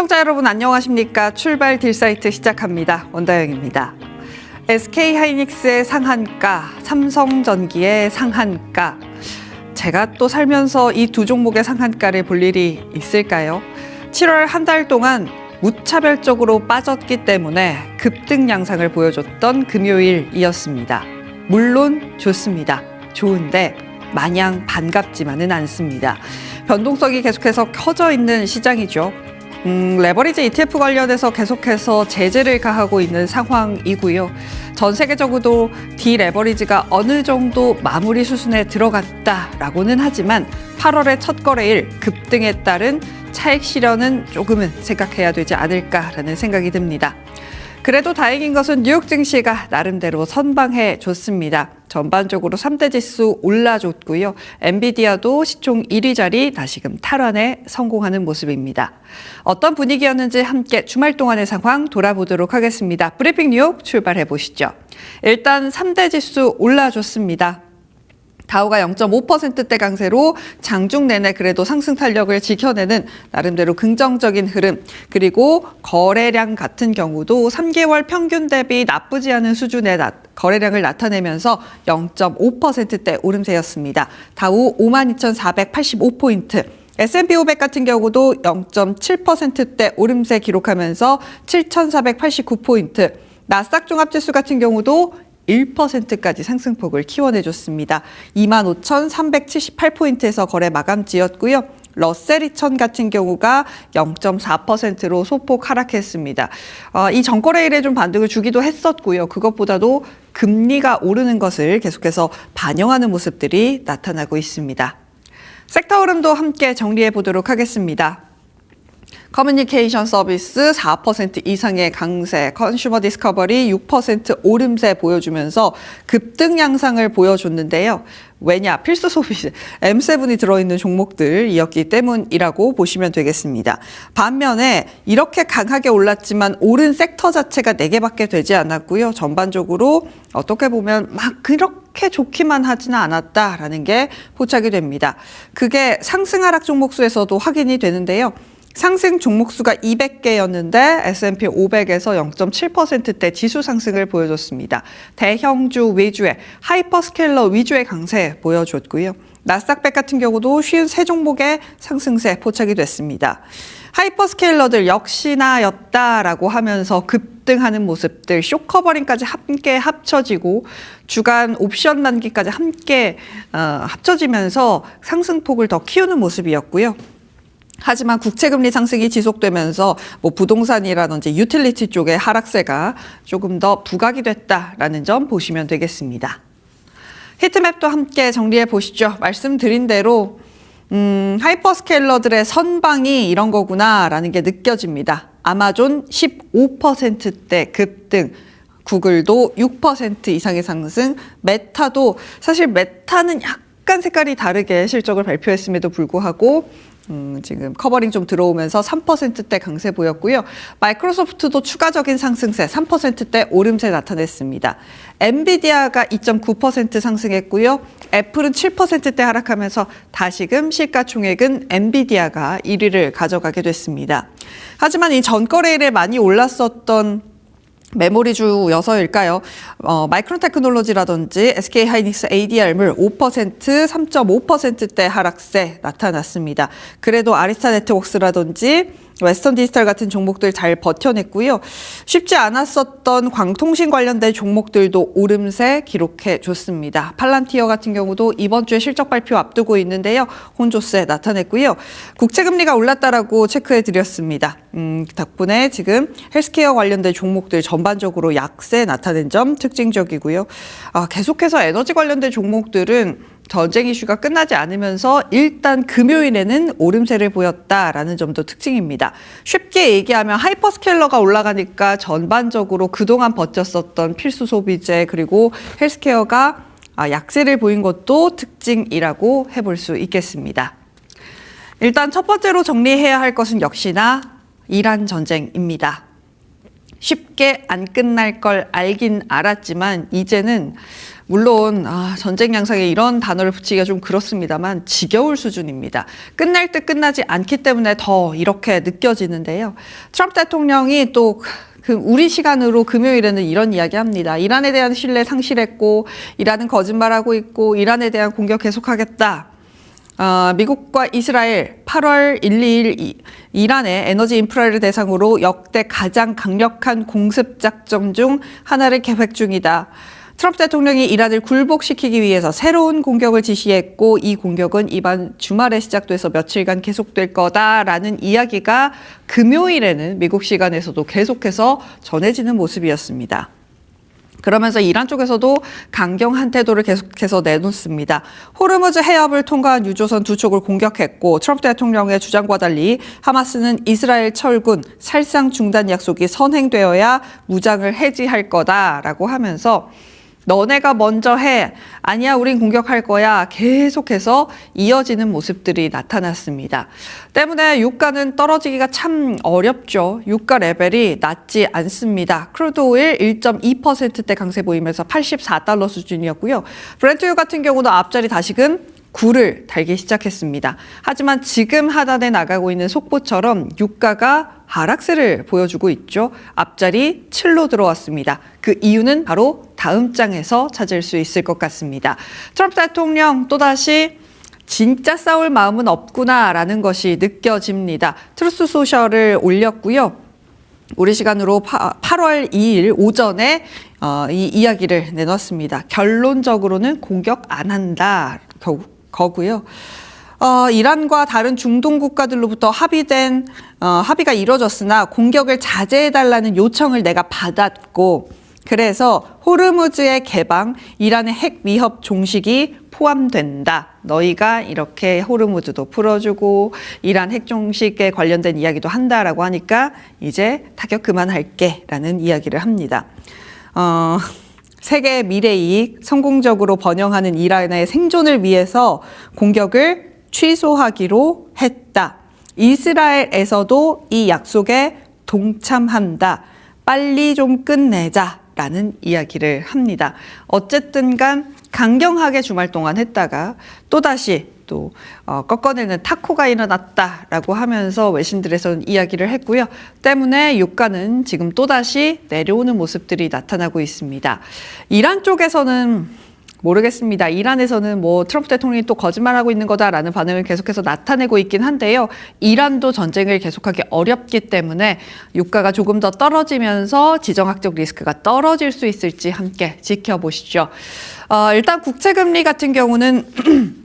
시청자 여러분 안녕하십니까? 출발 딜사이트 시작합니다. 원다영입니다. SK하이닉스의 상한가, 삼성전기의 상한가. 제가 또 살면서 이 두 종목의 상한가를 볼 일이 있을까요? 7월 한 달 동안 무차별적으로 빠졌기 때문에 급등 양상을 보여줬던 금요일이었습니다. 물론 좋습니다. 좋은데 마냥 반갑지만은 않습니다. 변동성이 계속해서 커져 있는 시장이죠. 레버리지 ETF 관련해서 계속해서 제재를 가하고 있는 상황이고요. 전 세계적으로도 디레버리지가 어느 정도 마무리 수순에 들어갔다라고는 하지만 8월의 첫 거래일 급등에 따른 차익 실현은 조금은 생각해야 되지 않을까라는 생각이 듭니다. 그래도 다행인 것은 뉴욕 증시가 나름대로 선방해 줬습니다. 전반적으로 3대 지수 올라줬고요. 엔비디아도 시총 1위 자리 다시금 탈환에 성공하는 모습입니다. 어떤 분위기였는지 함께 주말 동안의 상황 돌아보도록 하겠습니다. 브리핑 뉴욕 출발해 보시죠. 일단 3대 지수 올라줬습니다. 다우가 0.5%대 강세로 장중 내내 그래도 상승 탄력을 지켜내는 나름대로 긍정적인 흐름, 그리고 거래량 같은 경우도 3개월 평균 대비 나쁘지 않은 수준의 거래량을 나타내면서 0.5%대 오름세였습니다. 다우 52,485포인트, S&P 500 같은 경우도 0.7%대 오름세 기록하면서 7,489포인트, 나스닥 종합지수 같은 경우도 1%까지 상승폭을 키워내줬습니다. 25,378포인트에서 거래 마감지였고요. 러셀 2000 같은 경우가 0.4%로 소폭 하락했습니다. 이 전거래일에 좀 반등을 주기도 했었고요. 그것보다도 금리가 오르는 것을 계속해서 반영하는 모습들이 나타나고 있습니다. 섹터 흐름도 함께 정리해 보도록 하겠습니다. 커뮤니케이션 서비스 4% 이상의 강세, 컨슈머 디스커버리 6% 오름세 보여주면서 급등 양상을 보여줬는데요. 왜냐? 필수 소비 M7이 들어있는 종목들이었기 때문이라고 보시면 되겠습니다. 반면에 이렇게 강하게 올랐지만 오른 섹터 자체가 4개밖에 되지 않았고요. 전반적으로 어떻게 보면 막 그렇게 좋기만 하지는 않았다라는 게 포착이 됩니다. 그게 상승 하락 종목수에서도 확인이 되는데요. 상승 종목수가 200개였는데 S&P 500에서 0.7%대 지수 상승을 보여줬습니다. 대형주 위주의 하이퍼스케일러 위주의 강세 보여줬고요. 나스닥100 같은 경우도 53종목의 상승세 포착이 됐습니다. 하이퍼스케일러들 역시나였다라고 하면서 급등하는 모습들, 쇼커버링까지 함께 합쳐지고 주간 옵션 만기까지 함께 합쳐지면서 상승폭을 더 키우는 모습이었고요. 하지만 국채금리 상승이 지속되면서 부동산이라든지 유틸리티 쪽의 하락세가 조금 더 부각이 됐다라는 점 보시면 되겠습니다. 히트맵도 함께 정리해 보시죠. 말씀드린 대로 하이퍼스케일러들의 선방이 이런 거구나라는 게 느껴집니다. 아마존 15%대 급등, 구글도 6% 이상의 상승, 메타도 사실 메타는 약간 색깔이 다르게 실적을 발표했음에도 불구하고 지금 커버링 좀 들어오면서 3%대 강세 보였고요. 마이크로소프트도 추가적인 상승세 3%대 오름세 나타냈습니다. 엔비디아가 2.9% 상승했고요. 애플은 7%대 하락하면서 다시금 시가총액은 엔비디아가 1위를 가져가게 됐습니다. 하지만 이 전거래일에 많이 올랐었던 메모리주여서일까요? 마이크론 테크놀로지라든지 SK하이닉스 ADR물 5%, 3.5%대 하락세 나타났습니다. 그래도 아리스타 네트워크스라든지 웨스턴 디지털 같은 종목들 잘 버텨냈고요. 쉽지 않았었던 광통신 관련된 종목들도 오름세 기록해 줬습니다. 팔란티어 같은 경우도 이번 주에 실적 발표 앞두고 있는데요. 혼조세 나타냈고요. 국채금리가 올랐다라고 체크해 드렸습니다. 덕분에 지금 헬스케어 관련된 종목들 전반적으로 약세 나타낸 점 특징적이고요. 계속해서 에너지 관련된 종목들은 전쟁 이슈가 끝나지 않으면서 일단 금요일에는 오름세를 보였다라는 점도 특징입니다. 쉽게 얘기하면 하이퍼스케일러가 올라가니까 전반적으로 그동안 버텼었던 필수 소비재 그리고 헬스케어가 약세를 보인 것도 특징이라고 해볼 수 있겠습니다. 일단 첫 번째로 정리해야 할 것은 역시나 이란 전쟁입니다. 쉽게 안 끝날 걸 알긴 알았지만 이제는 물론 전쟁 양상에 이런 단어를 붙이기가 좀 그렇습니다만 지겨울 수준입니다. 끝날 듯 끝나지 않기 때문에 더 이렇게 느껴지는데요. 트럼프 대통령이 또 우리 시간으로 금요일에는 이런 이야기합니다. 이란에 대한 신뢰 상실했고 이란은 거짓말하고 있고 이란에 대한 공격 계속하겠다. 미국과 이스라엘 8월 1, 2일 이란의 에너지 인프라를 대상으로 역대 가장 강력한 공습 작전 중 하나를 계획 중이다. 트럼프 대통령이 이란을 굴복시키기 위해서 새로운 공격을 지시했고 이 공격은 이번 주말에 시작돼서 며칠간 계속될 거다라는 이야기가 금요일에는 미국 시간에서도 계속해서 전해지는 모습이었습니다. 그러면서 이란 쪽에서도 강경한 태도를 계속해서 내놓습니다. 호르무즈 해협을 통과한 유조선 2척을 공격했고 트럼프 대통령의 주장과 달리 하마스는 이스라엘 철군 살상 중단 약속이 선행되어야 무장을 해지할 거다라고 하면서 너네가 먼저 해. 아니야, 우린 공격할 거야. 계속해서 이어지는 모습들이 나타났습니다. 때문에 유가는 떨어지기가 참 어렵죠. 유가 레벨이 낮지 않습니다. 크루드 오일 1.2%대 강세 보이면서 $84 수준이었고요. 브렌트유 같은 경우도 앞자리 다시금 9를 달기 시작했습니다. 하지만 지금 하단에 나가고 있는 속보처럼 유가가 하락세를 보여주고 있죠. 앞자리 7로 들어왔습니다. 그 이유는 바로 다음 장에서 찾을 수 있을 것 같습니다. 트럼프 대통령 또다시 진짜 싸울 마음은 없구나라는 것이 느껴집니다. 트루스 소셜을 올렸고요. 우리 시간으로 8월 2일 오전에 이 이야기를 내놨습니다. 결론적으로는 공격 안 한다 거고요. 이란과 다른 중동 국가들로부터 합의가 이루어졌으나 공격을 자제해달라는 요청을 내가 받았고 그래서 호르무즈의 개방, 이란의 핵 위협 종식이 포함된다. 너희가 이렇게 호르무즈도 풀어주고 이란 핵 종식에 관련된 이야기도 한다라고 하니까 이제 타격 그만할게 라는 이야기를 합니다. 세계 미래 이익 성공적으로 번영하는 이란의 생존을 위해서 공격을 취소하기로 했다. 이스라엘에서도 이 약속에 동참한다. 빨리 좀 끝내자라는 이야기를 합니다. 어쨌든 간 강경하게 주말 동안 했다가 또다시 꺾어내는 타코가 일어났다라고 하면서 외신들에서는 이야기를 했고요. 때문에 유가는 지금 또다시 내려오는 모습들이 나타나고 있습니다. 이란 쪽에서는 모르겠습니다. 이란에서는 트럼프 대통령이 또 거짓말하고 있는 거다라는 반응을 계속해서 나타내고 있긴 한데요. 이란도 전쟁을 계속하기 어렵기 때문에 유가가 조금 더 떨어지면서 지정학적 리스크가 떨어질 수 있을지 함께 지켜보시죠. 일단 국채금리 같은 경우는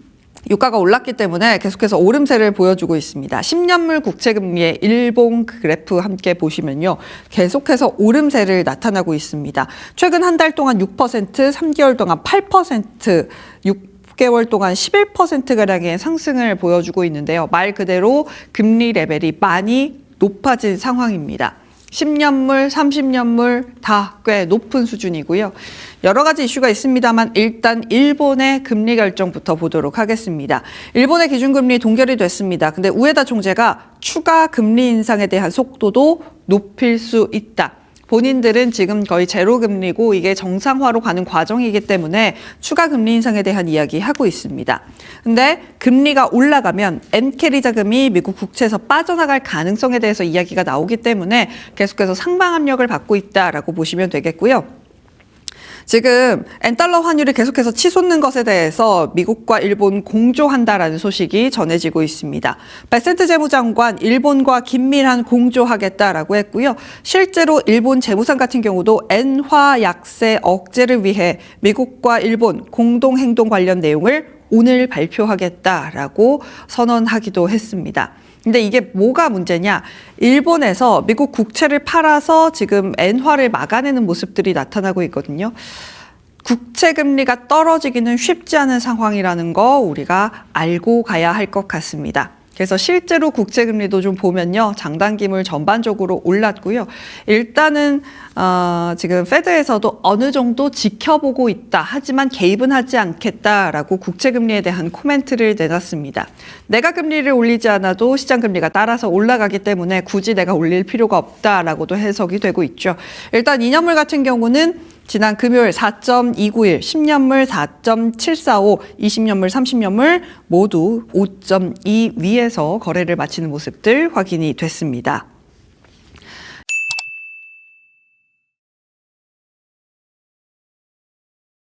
유가가 올랐기 때문에 계속해서 오름세를 보여주고 있습니다. 10년물 국채금리의 일본 그래프 함께 보시면요. 계속해서 오름세를 나타나고 있습니다. 최근 한 달 동안 6%, 3개월 동안 8%, 6개월 동안 11%가량의 상승을 보여주고 있는데요. 말 그대로 금리 레벨이 많이 높아진 상황입니다. 10년물, 30년물 다 꽤 높은 수준이고요. 여러 가지 이슈가 있습니다만 일단 일본의 금리 결정부터 보도록 하겠습니다. 일본의 기준금리 동결이 됐습니다. 근데 우에다 총재가 추가 금리 인상에 대한 속도도 높일 수 있다. 본인들은 지금 거의 제로 금리고 이게 정상화로 가는 과정이기 때문에 추가 금리 인상에 대한 이야기 하고 있습니다. 근데 금리가 올라가면 엔캐리 자금이 미국 국채에서 빠져나갈 가능성에 대해서 이야기가 나오기 때문에 계속해서 상방 압력을 받고 있다라고 보시면 되겠고요. 지금 엔달러 환율이 계속해서 치솟는 것에 대해서 미국과 일본 공조한다라는 소식이 전해지고 있습니다. 베센트 재무장관 일본과 긴밀한 공조하겠다라고 했고요. 실제로 일본 재무상 같은 경우도 엔화 약세 억제를 위해 미국과 일본 공동행동 관련 내용을 오늘 발표하겠다라고 선언하기도 했습니다. 근데 이게 뭐가 문제냐? 일본에서 미국 국채를 팔아서 지금 엔화를 막아내는 모습들이 나타나고 있거든요. 국채 금리가 떨어지기는 쉽지 않은 상황이라는 거 우리가 알고 가야 할 것 같습니다. 그래서 실제로 국채 금리도 좀 보면요. 장단기물 전반적으로 올랐고요. 일단은 지금 페드에서도 어느 정도 지켜보고 있다. 하지만 개입은 하지 않겠다라고 국채 금리에 대한 코멘트를 내놨습니다. 내가 금리를 올리지 않아도 시장 금리가 따라서 올라가기 때문에 굳이 내가 올릴 필요가 없다라고도 해석이 되고 있죠. 일단 2년물 같은 경우는 지난 금요일 4.291, 10년물 4.745, 20년물, 30년물 모두 5.2 위에서 거래를 마치는 모습들 확인이 됐습니다.